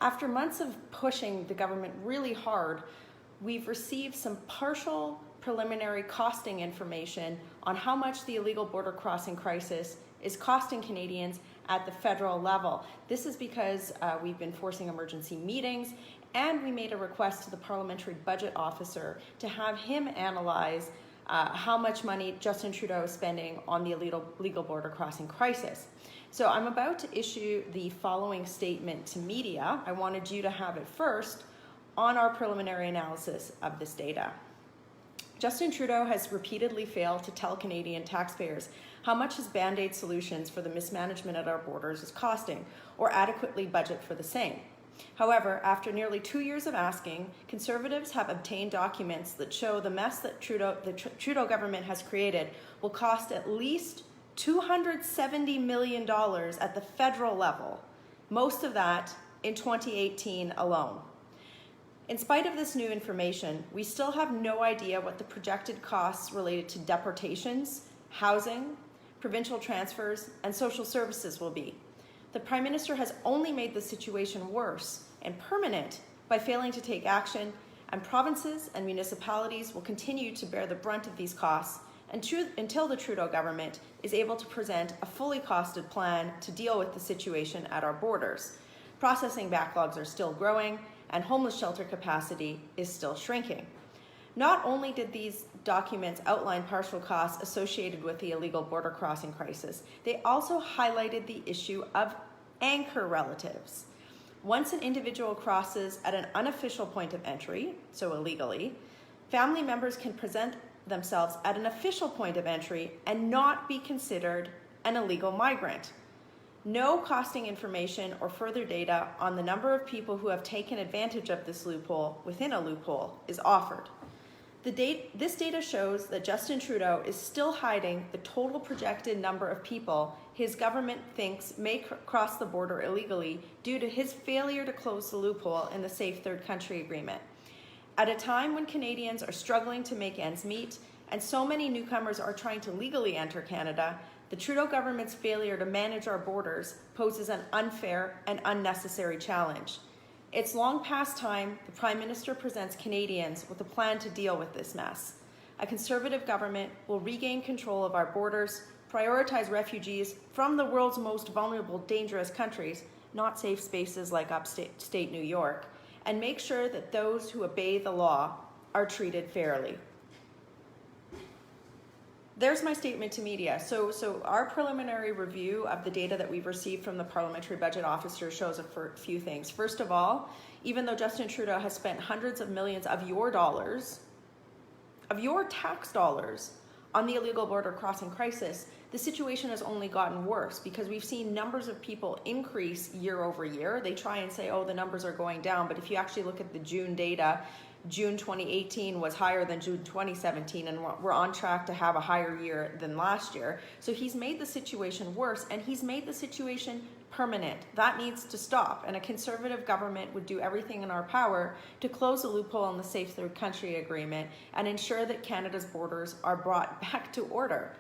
After months of pushing the government really hard, we've received some partial preliminary costing information on how much the illegal border crossing crisis is costing Canadians at the federal level. This is because we've been forcing emergency meetings, and we made a request to the Parliamentary Budget Officer to have him analyze how much money Justin Trudeau is spending on the illegal border crossing crisis. So I'm about to issue the following statement to media. I wanted you to have it first on our preliminary analysis of this data. Justin Trudeau has repeatedly failed to tell Canadian taxpayers how much his Band-Aid solutions for the mismanagement at our borders is costing, or adequately budget for the same. However, after nearly 2 years of asking, Conservatives have obtained documents that show the mess that the Trudeau government has created will cost at least $270 million at the federal level, most of that in 2018 alone. In spite of this new information, we still have no idea what the projected costs related to deportations, housing, provincial transfers, and social services will be. The Prime Minister has only made the situation worse and permanent by failing to take action, and provinces and municipalities will continue to bear the brunt of these costs until the Trudeau government is able to present a fully costed plan to deal with the situation at our borders. Processing backlogs are still growing, and homeless shelter capacity is still shrinking. Not only did these documents outline partial costs associated with the illegal border crossing crisis, they also highlighted the issue of anchor relatives. Once an individual crosses at an unofficial point of entry, so illegally, family members can present themselves at an official point of entry and not be considered an illegal migrant. No costing information or further data on the number of people who have taken advantage of this loophole within a loophole is offered. This data shows that Justin Trudeau is still hiding the total projected number of people his government thinks may cross the border illegally due to his failure to close the loophole in the Safe Third Country Agreement. At a time when Canadians are struggling to make ends meet and so many newcomers are trying to legally enter Canada, the Trudeau government's failure to manage our borders poses an unfair and unnecessary challenge. It's long past time the Prime Minister presents Canadians with a plan to deal with this mess. A Conservative government will regain control of our borders, prioritize refugees from the world's most vulnerable, dangerous countries, not safe spaces like upstate New York, and make sure that those who obey the law are treated fairly. There's my statement to media. So our preliminary review of the data that we've received from the Parliamentary Budget Officer shows a few things. First of all, even though Justin Trudeau has spent hundreds of millions of your dollars, of your tax dollars, on the illegal border crossing crisis, the situation has only gotten worse because we've seen numbers of people increase year over year. They try and say, oh, the numbers are going down, but if you actually look at the June data, June 2018 was higher than June 2017, and we're on track to have a higher year than last year. So he's made the situation worse, and he's made the situation permanent. That needs to stop, and a Conservative government would do everything in our power to close the loophole in the Safe Third Country Agreement and ensure that Canada's borders are brought back to order.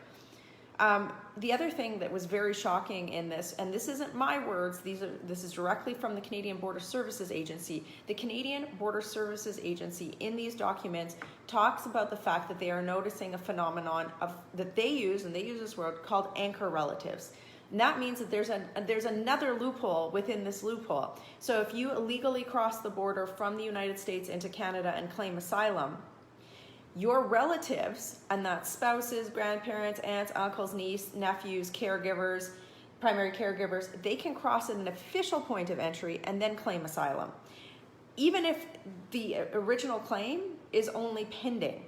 The other thing that was very shocking in this, and this isn't my words, this is directly from the Canadian Border Services Agency. The Canadian Border Services Agency in these documents talks about the fact that they are noticing a phenomenon that they use, and they use this word, called anchor relatives. And that means that there's another loophole within this loophole. So if you illegally cross the border from the United States into Canada and claim asylum, your relatives, and that's spouses, grandparents, aunts, uncles, nieces, nephews, caregivers, primary caregivers, they can cross at an official point of entry and then claim asylum, even if the original claim is only pending.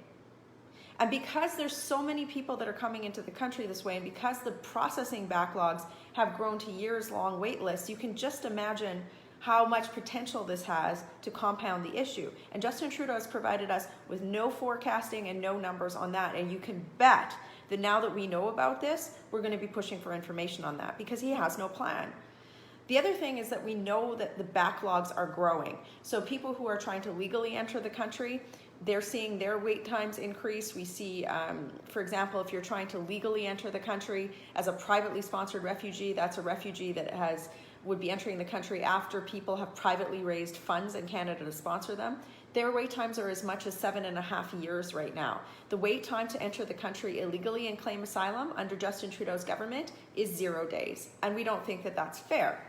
And because there's so many people that are coming into the country this way, and because the processing backlogs have grown to years-long wait lists, you can just imagine how much potential this has to compound the issue. And Justin Trudeau has provided us with no forecasting and no numbers on that. And you can bet that now that we know about this, we're going to be pushing for information on that because he has no plan. The other thing is that we know that the backlogs are growing. So people who are trying to legally enter the country, they're seeing their wait times increase. We see, for example, if you're trying to legally enter the country as a privately sponsored refugee, that's a refugee that has would be entering the country after people have privately raised funds in Canada to sponsor them, their wait times are as much as 7.5 years right now. The wait time to enter the country illegally and claim asylum under Justin Trudeau's government is 0 days, and we don't think that that's fair.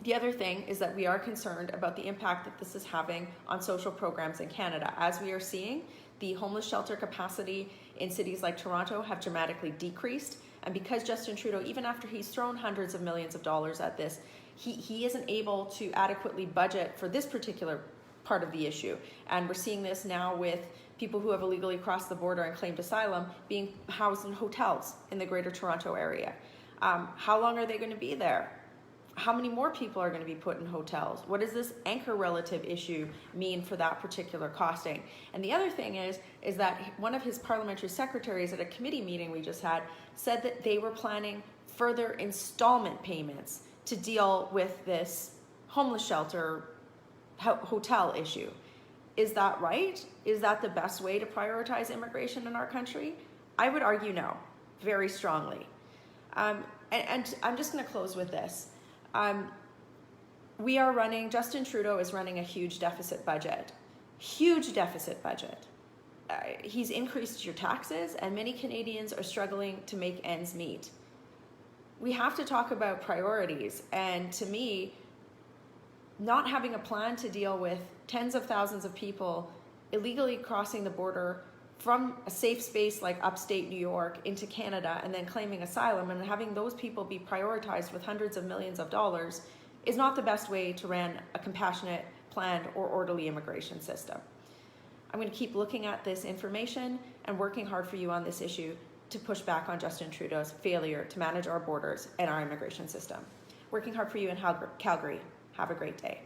The other thing is that we are concerned about the impact that this is having on social programs in Canada. As we are seeing, the homeless shelter capacity in cities like Toronto have dramatically decreased, and because Justin Trudeau, even after he's thrown hundreds of millions of dollars at this, he isn't able to adequately budget for this particular part of the issue. And we're seeing this now with people who have illegally crossed the border and claimed asylum being housed in hotels in the Greater Toronto area. How long are they going to be there? How many more people are going to be put in hotels? What does this anchor relative issue mean for that particular costing? And the other thing is that one of his parliamentary secretaries at a committee meeting we just had said that they were planning further installment payments to deal with this homeless shelter hotel issue. Is that right? Is that the best way to prioritize immigration in our country? I would argue no, very strongly. And I'm just going to close with this. Justin Trudeau is running a huge deficit budget. Huge deficit budget. He's increased your taxes, and many Canadians are struggling to make ends meet. We have to talk about priorities, and to me, not having a plan to deal with tens of thousands of people illegally crossing the border from a safe space like upstate New York into Canada and then claiming asylum, and having those people be prioritized with hundreds of millions of dollars is not the best way to run a compassionate, planned, or orderly immigration system. I'm going to keep looking at this information and working hard for you on this issue to push back on Justin Trudeau's failure to manage our borders and our immigration system. Working hard for you in Calgary. Have a great day.